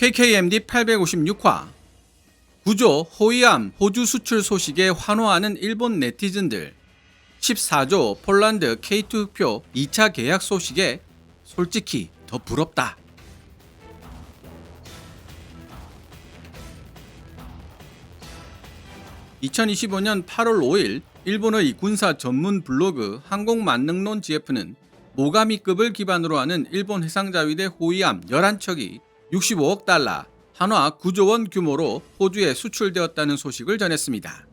KKMD 856화 구조 호위함 호주 수출 소식에 환호하는 일본 네티즌들, 14조 폴란드 K2 흑표 2차 계약 소식에 솔직히 더 부럽다. (2025년 8월 5일) 일본의 군사 전문 블로그 항공만능론 GF는 모가미급을 기반으로 하는 일본 해상자위대 호위함 11척이 65억 달러, 한화 9조 원 규모로 호주에 수출되었다는 소식을 전했습니다.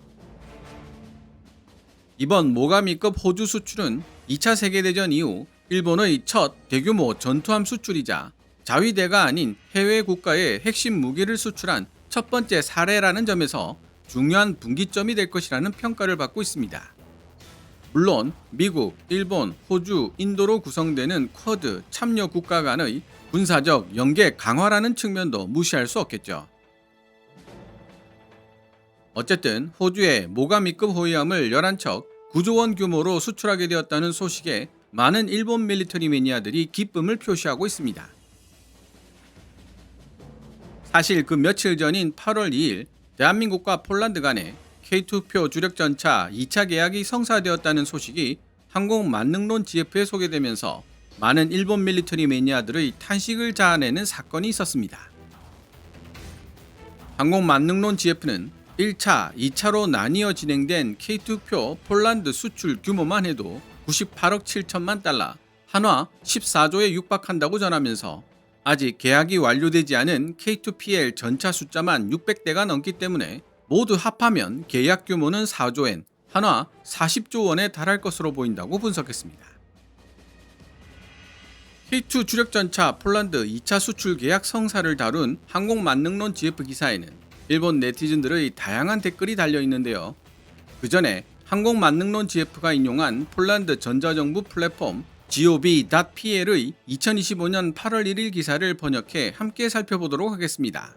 이번 모가미급 호주 수출은 2차 세계대전 이후 일본의 첫 대규모 전투함 수출이자 자위대가 아닌 해외 국가에 핵심 무기를 수출한 첫 번째 사례라는 점에서 중요한 분기점이 될 것이라는 평가를 받고 있습니다. 물론 미국, 일본, 호주, 인도로 구성되는 쿼드 참여 국가 간의 군사적 연계 강화라는 측면도 무시할 수 없겠죠. 어쨌든 호주에 모가미급 호위함을 11척 9조 원 규모로 수출하게 되었다는 소식에 많은 일본 밀리터리 매니아들이 기쁨을 표시하고 있습니다. 사실 그 며칠 전인 8월 2일 대한민국과 폴란드 간에 K2표 주력전차 2차 계약이 성사되었다는 소식이 항공만능론 GF에 소개되면서 많은 일본 밀리터리 매니아들의 탄식을 자아내는 사건이 있었습니다. 항공만능론 GF는 1차, 2차로 나뉘어 진행된 K2표 폴란드 수출 규모만 해도 98억 7천만 달러, 한화 14조에 육박한다고 전하면서 아직 계약이 완료되지 않은 K2PL 전차 숫자만 600대가 넘기 때문에 모두 합하면 계약 규모는 4조엔, 한화 40조 원에 달할 것으로 보인다고 분석했습니다. K2 주력전차 폴란드 2차 수출 계약 성사를 다룬 항공만능론 GF 기사에는 일본 네티즌들의 다양한 댓글이 달려있는데요. 그 전에 항공만능론 GF가 인용한 폴란드 전자정부 플랫폼 gov.pl의 2025년 8월 1일 기사를 번역해 함께 살펴보도록 하겠습니다.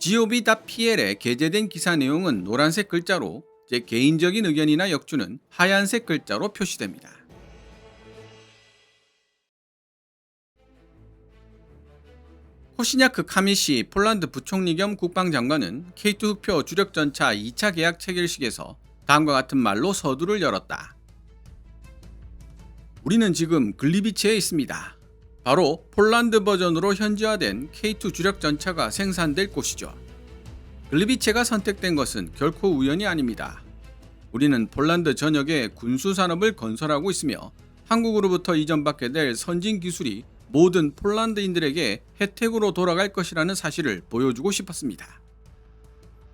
gov.pl에 게재된 기사 내용은 노란색 글자로, 제 개인적인 의견이나 역주는 하얀색 글자로 표시됩니다. 코시냐크 카미시 폴란드 부총리 겸 국방장관은 K2 흑표 주력전차 2차 계약 체결식에서 다음과 같은 말로 서두를 열었다. 우리는 지금 글리비체에 있습니다. 바로 폴란드 버전으로 현지화된 K2 주력전차가 생산될 곳이죠. 글리비체가 선택된 것은 결코 우연이 아닙니다. 우리는 폴란드 전역에 군수산업을 건설하고 있으며 한국으로부터 이전받게 될 선진 기술이 모든 폴란드인들에게 혜택으로 돌아갈 것이라는 사실을 보여주고 싶었습니다.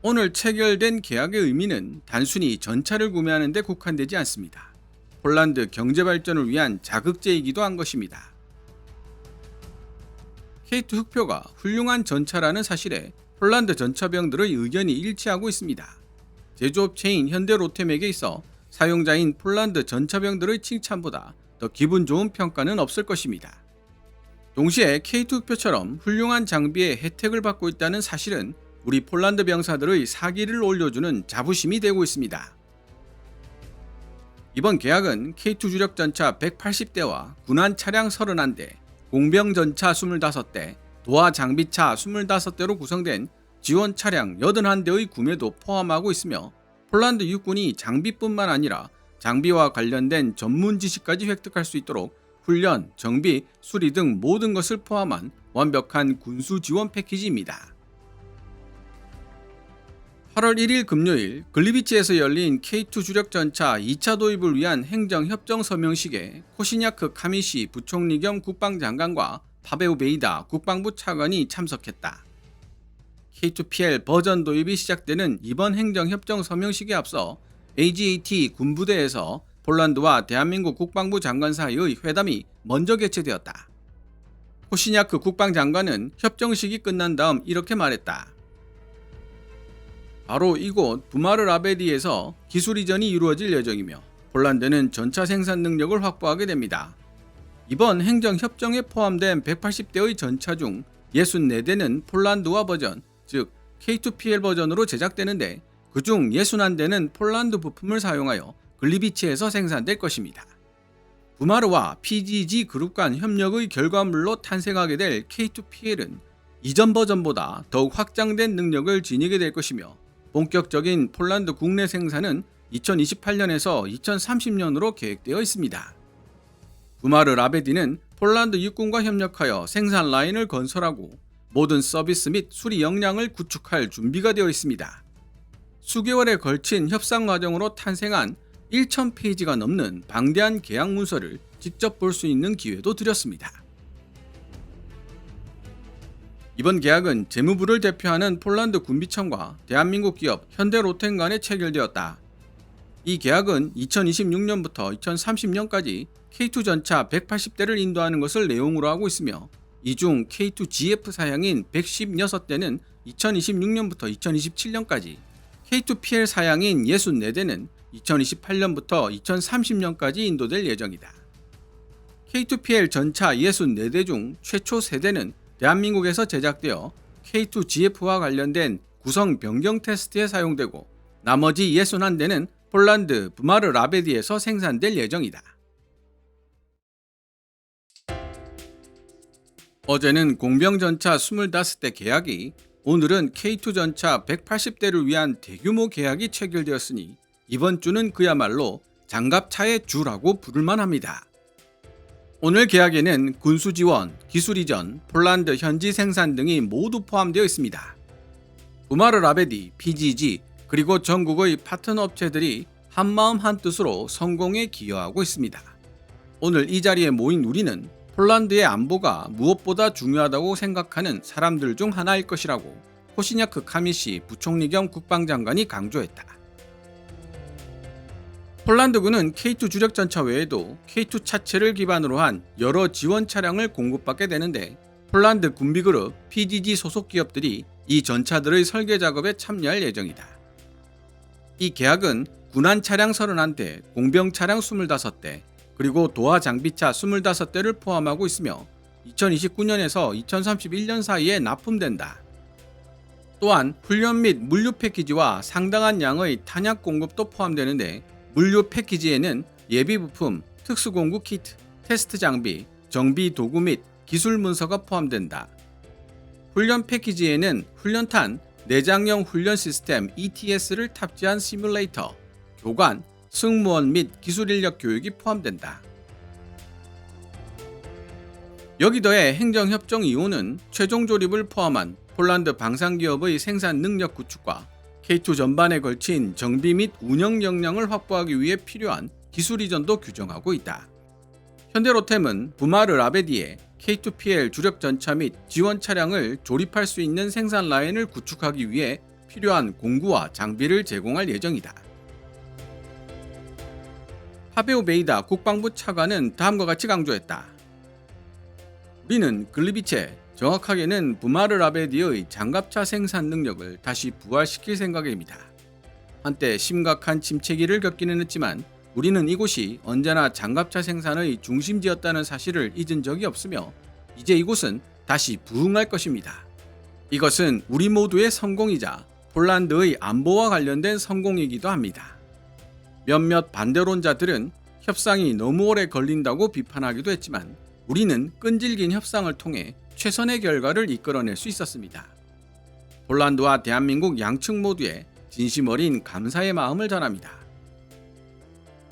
오늘 체결된 계약의 의미는 단순히 전차를 구매하는 데 국한되지 않습니다. 폴란드 경제 발전을 위한 자극제이기도 한 것입니다. K2 흑표가 훌륭한 전차라는 사실에 폴란드 전차병들의 의견이 일치하고 있습니다. 제조업체인 현대 로템에게 있어 사용자인 폴란드 전차병들의 칭찬보다 더 기분 좋은 평가는 없을 것입니다. 동시에 K2 흑표처럼 훌륭한 장비의 혜택을 받고 있다는 사실은 우리 폴란드 병사들의 사기를 올려주는 자부심이 되고 있습니다. 이번 계약은 K2 주력전차 180대와 군한 차량 31대, 공병전차 25대, 도하 장비차 25대로 구성된 지원 차량 81대의 구매도 포함하고 있으며 폴란드 육군이 장비뿐만 아니라 장비와 관련된 전문 지식까지 획득할 수 있도록 훈련, 정비, 수리 등 모든 것을 포함한 완벽한 군수 지원 패키지입니다. 8월 1일 금요일 글리비치에서 열린 K2 주력전차 2차 도입을 위한 행정협정 서명식에 코시냐크 카미시 부총리 겸 국방장관과 파베우 베이다 국방부 차관이 참석했다. K2PL 버전 도입이 시작되는 이번 행정협정 서명식에 앞서 AGAT 군부대에서 폴란드와 대한민국 국방부 장관 사이의 회담이 먼저 개최되었다. 코시냐크 국방장관은 협정식이 끝난 다음 이렇게 말했다. 바로 이곳 부마르라베디에서 기술 이전이 이루어질 예정이며 폴란드는 전차 생산 능력을 확보하게 됩니다. 이번 행정협정에 포함된 180대의 전차 중 64대는 폴란드화 버전, 즉 K2PL 버전으로 제작되는데 그중 61대는 폴란드 부품을 사용하여 글리비치에서 생산될 것입니다. 부마르와 PGG 그룹 간 협력의 결과물로 탄생하게 될 K2PL은 이전 버전보다 더욱 확장된 능력을 지니게 될 것이며 본격적인 폴란드 국내 생산은 2028년에서 2030년으로 계획되어 있습니다. 부마르 라베디는 폴란드 육군과 협력하여 생산 라인을 건설하고 모든 서비스 및 수리 역량을 구축할 준비가 되어 있습니다. 수개월에 걸친 협상 과정으로 탄생한 1000페이지가 넘는 방대한 계약 문서를 직접 볼 수 있는 기회도 드렸습니다. 이번 계약은 재무부를 대표하는 폴란드 군비청과 대한민국 기업 현대로템 간에 체결되었다. 이 계약은 2026년부터 2030년까지 K2 전차 180대를 인도하는 것을 내용으로 하고 있으며 이 중 K2GF 사양인 116대는 2026년부터 2027년까지, K2PL 사양인 64대는 2028년부터 2030년까지 인도될 예정이다. K2PL 전차 64대 중 최초 세대는 대한민국에서 제작되어 K2GF와 관련된 구성 변경 테스트에 사용되고 나머지 61대는 폴란드 부마르 라베디에서 생산될 예정이다. 어제는 공병 전차 25대 계약이, 오늘은 K2 전차 180대를 위한 대규모 계약이 체결되었으니 이번 주는 그야말로 장갑차의 주라고 부를만 합니다. 오늘 계약에는 군수 지원, 기술 이전, 폴란드 현지 생산 등이 모두 포함되어 있습니다. 부마르 라베디, PGG, 그리고 전국의 파트너 업체들이 한마음 한뜻으로 성공에 기여하고 있습니다. 오늘 이 자리에 모인 우리는 폴란드의 안보가 무엇보다 중요하다고 생각하는 사람들 중 하나일 것이라고 호시냐크 카미시 부총리 겸 국방장관이 강조했다. 폴란드군은 K2 주력 전차 외에도 K2 차체를 기반으로 한 여러 지원 차량을 공급받게 되는데, 폴란드 군비그룹 PGG 소속 기업들이 이 전차들의 설계 작업에 참여할 예정이다. 이 계약은 군안 차량 31대, 공병 차량 25대, 그리고 도하 장비차 25대를 포함하고 있으며 2029년에서 2031년 사이에 납품된다. 또한 훈련 및 물류 패키지와 상당한 양의 탄약 공급도 포함되는데, 물류 패키지에는 예비 부품, 특수 공구 키트, 테스트 장비, 정비 도구 및 기술 문서가 포함된다. 훈련 패키지에는 훈련탄, 내장형 훈련 시스템 ETS를 탑재한 시뮬레이터, 교관, 승무원 및 기술 인력 교육이 포함된다. 여기 더해 행정협정 2호는 최종 조립을 포함한 폴란드 방산기업의 생산 능력 구축과 K2 전반에 걸친 정비 및 운영 역량을 확보하기 위해 필요한 기술 이전도 규정하고 있다. 현대로템은 부마르 라베디에 K2PL 주력 전차 및 지원 차량을 조립할 수 있는 생산 라인을 구축하기 위해 필요한 공구와 장비를 제공할 예정이다. 파베오 베이다 국방부 차관은 다음과 같이 강조했다. 우리는 글리비체, 정확하게는 부마르 라베디의 장갑차 생산 능력을 다시 부활시킬 생각입니다. 한때 심각한 침체기를 겪기는 했지만 우리는 이곳이 언제나 장갑차 생산의 중심지였다는 사실을 잊은 적이 없으며 이제 이곳은 다시 부흥할 것입니다. 이것은 우리 모두의 성공이자 폴란드의 안보와 관련된 성공이기도 합니다. 몇몇 반대론자들은 협상이 너무 오래 걸린다고 비판하기도 했지만 우리는 끈질긴 협상을 통해 최선의 결과를 이끌어낼 수 있었습니다. 폴란드와 대한민국 양측 모두에 진심 어린 감사의 마음을 전합니다.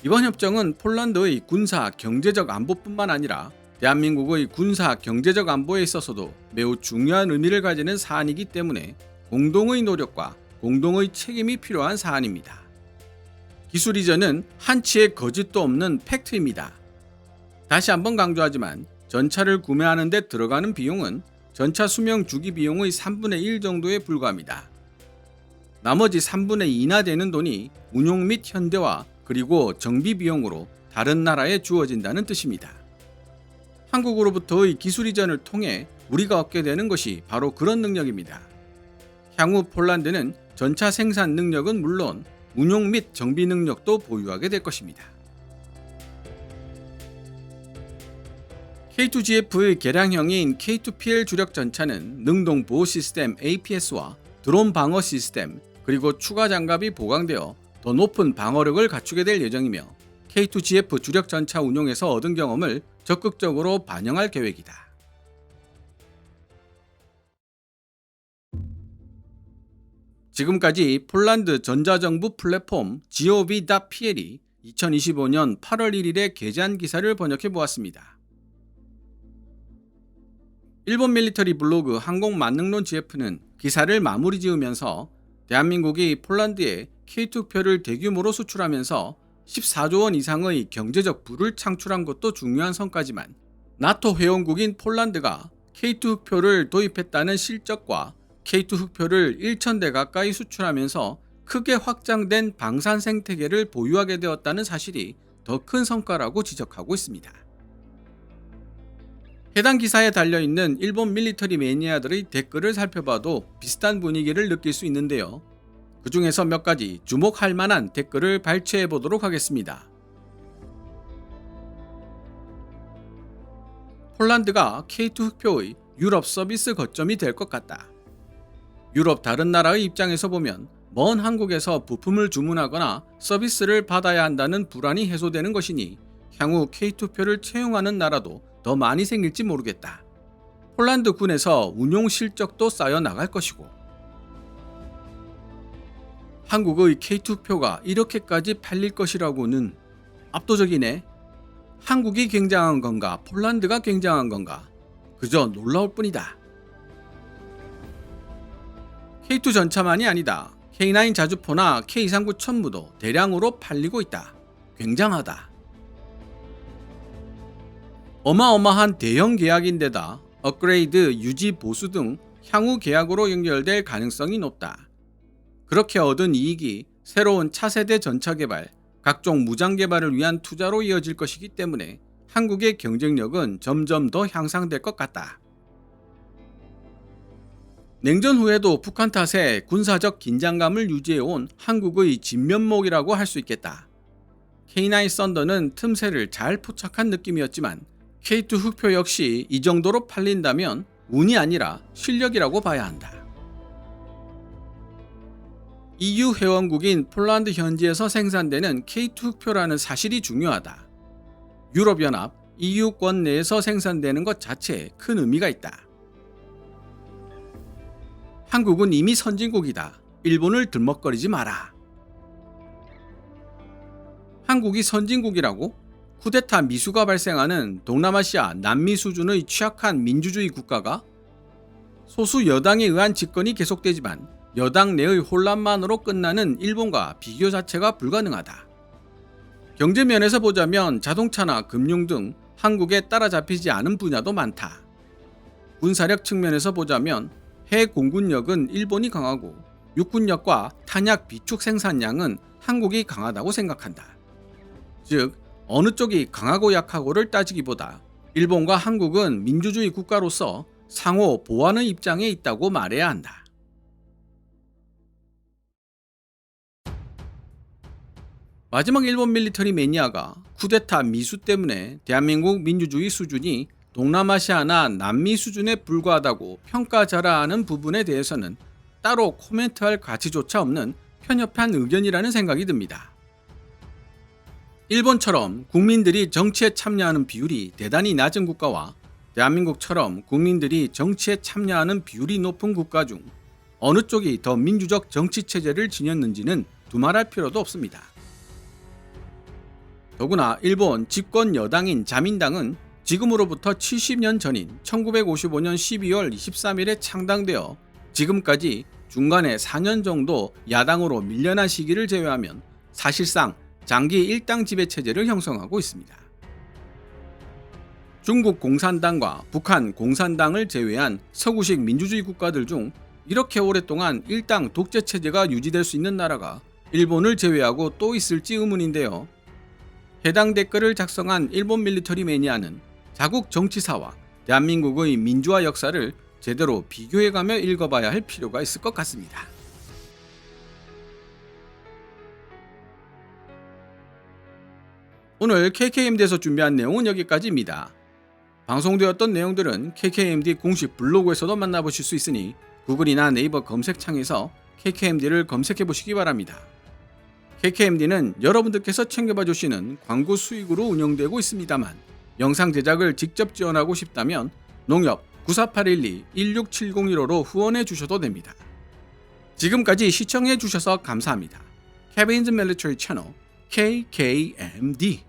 이번 협정은 폴란드의 군사 경제적 안보뿐만 아니라 대한민국의 군사 경제적 안보에 있어서도 매우 중요한 의미를 가지는 사안이기 때문에 공동의 노력과 공동의 책임이 필요한 사안입니다. 기술 이전은 한치의 거짓도 없는 팩트입니다. 다시 한번 강조하지만 전차를 구매하는 데 들어가는 비용은 전차 수명 주기 비용의 3분의 1 정도에 불과합니다. 나머지 3분의 2나 되는 돈이 운용 및 현대화 그리고 정비 비용으로 다른 나라에 주어진다는 뜻입니다. 한국으로부터의 기술 이전을 통해 우리가 얻게 되는 것이 바로 그런 능력입니다. 향후 폴란드는 전차 생산 능력은 물론 운용 및 정비 능력도 보유하게 될 것입니다. K2GF의 개량형인 K2PL 주력 전차는 능동 보호 시스템 APS와 드론 방어 시스템 그리고 추가 장갑이 보강되어 더 높은 방어력을 갖추게 될 예정이며 K2GF 주력 전차 운용에서 얻은 경험을 적극적으로 반영할 계획이다. 지금까지 폴란드 전자정부 플랫폼 gov.pl이 2025년 8월 1일에 게재한 기사를 번역해 보았습니다. 일본 밀리터리 블로그 항공만능론 GF는 기사를 마무리 지으면서 대한민국이 폴란드에 K2표를 대규모로 수출하면서 14조 원 이상의 경제적 부를 창출한 것도 중요한 성과지만 나토 회원국인 폴란드가 K2 흑표를 도입했다는 실적과 K2 흑표를 1,000대 가까이 수출하면서 크게 확장된 방산 생태계를 보유하게 되었다는 사실이 더 큰 성과라고 지적하고 있습니다. 해당 기사에 달려있는 일본 밀리터리 매니아들의 댓글을 살펴봐도 비슷한 분위기를 느낄 수 있는데요. 그 중에서 몇 가지 주목할 만한 댓글을 발췌해 보도록 하겠습니다. 폴란드가 K2 흑표의 유럽 서비스 거점이 될 것 같다. 유럽 다른 나라의 입장에서 보면 먼 한국에서 부품을 주문하거나 서비스를 받아야 한다는 불안이 해소되는 것이니 향후 K2표를 채용하는 나라도 더 많이 생길지 모르겠다. 폴란드 군에서 운용 실적도 쌓여 나갈 것이고 한국의 K2표가 이렇게까지 팔릴 것이라고는 압도적이네. 한국이 굉장한 건가 폴란드가 굉장한 건가 그저 놀라울 뿐이다. K2 전차만이 아니다. K9 자주포나 K39 천무도 대량으로 팔리고 있다. 굉장하다. 어마어마한 대형 계약인데다 업그레이드, 유지, 보수 등 향후 계약으로 연결될 가능성이 높다. 그렇게 얻은 이익이 새로운 차세대 전차 개발, 각종 무장 개발을 위한 투자로 이어질 것이기 때문에 한국의 경쟁력은 점점 더 향상될 것 같다. 냉전 후에도 북한 탓에 군사적 긴장감을 유지해온 한국의 진면목이라고 할 수 있겠다. K9 썬더는 틈새를 잘 포착한 느낌이었지만 K2 흑표 역시 이 정도로 팔린다면 운이 아니라 실력이라고 봐야 한다. EU 회원국인 폴란드 현지에서 생산되는 K2 흑표라는 사실이 중요하다. 유럽연합, EU권 내에서 생산되는 것 자체에 큰 의미가 있다. 한국은 이미 선진국이다. 일본을 들먹거리지 마라. 한국이 선진국이라고? 쿠데타 미수가 발생하는 동남아시아 남미 수준의 취약한 민주주의 국가가? 소수 여당에 의한 집권이 계속되지만 여당 내의 혼란만으로 끝나는 일본과 비교 자체가 불가능하다. 경제 면에서 보자면 자동차나 금융 등 한국에 따라잡히지 않은 분야도 많다. 군사력 측면에서 보자면 해 공군력은 일본이 강하고 육군력과 탄약 비축 생산량은 한국이 강하다고 생각한다. 즉 어느 쪽이 강하고 약하고를 따지기보다 일본과 한국은 민주주의 국가로서 상호 보완의 입장에 있다고 말해야 한다. 마지막 일본 밀리터리 매니아가 쿠데타 미수 때문에 대한민국 민주주의 수준이 동남아시아나 남미 수준에 불과하다고 평가자라하는 부분에 대해서는 따로 코멘트할 가치조차 없는 편협한 의견이라는 생각이 듭니다. 일본처럼 국민들이 정치에 참여하는 비율이 대단히 낮은 국가와 대한민국처럼 국민들이 정치에 참여하는 비율이 높은 국가 중 어느 쪽이 더 민주적 정치체제를 지녔는지는 두말할 필요도 없습니다. 더구나 일본 집권 여당인 자민당은 지금으로부터 70년 전인 1955년 12월 23일에 창당되어 지금까지 중간에 4년 정도 야당으로 밀려난 시기를 제외하면 사실상 장기 일당 지배 체제를 형성하고 있습니다. 중국 공산당과 북한 공산당을 제외한 서구식 민주주의 국가들 중 이렇게 오랫동안 일당 독재 체제가 유지될 수 있는 나라가 일본을 제외하고 또 있을지 의문인데요. 해당 댓글을 작성한 일본 밀리터리 매니아는 자국 정치사와 대한민국의 민주화 역사를 제대로 비교해가며 읽어봐야 할 필요가 있을 것 같습니다. 오늘 KKMD에서 준비한 내용은 여기까지입니다. 방송되었던 내용들은 KKMD 공식 블로그에서도 만나보실 수 있으니 구글이나 네이버 검색창에서 KKMD를 검색해보시기 바랍니다. KKMD는 여러분들께서 챙겨봐 주시는 광고 수익으로 운영되고 있습니다만 영상 제작을 직접 지원하고 싶다면 농협 9481-167015로 후원해 주셔도 됩니다. 지금까지 시청해 주셔서 감사합니다. Kevin's Military Channel KKMD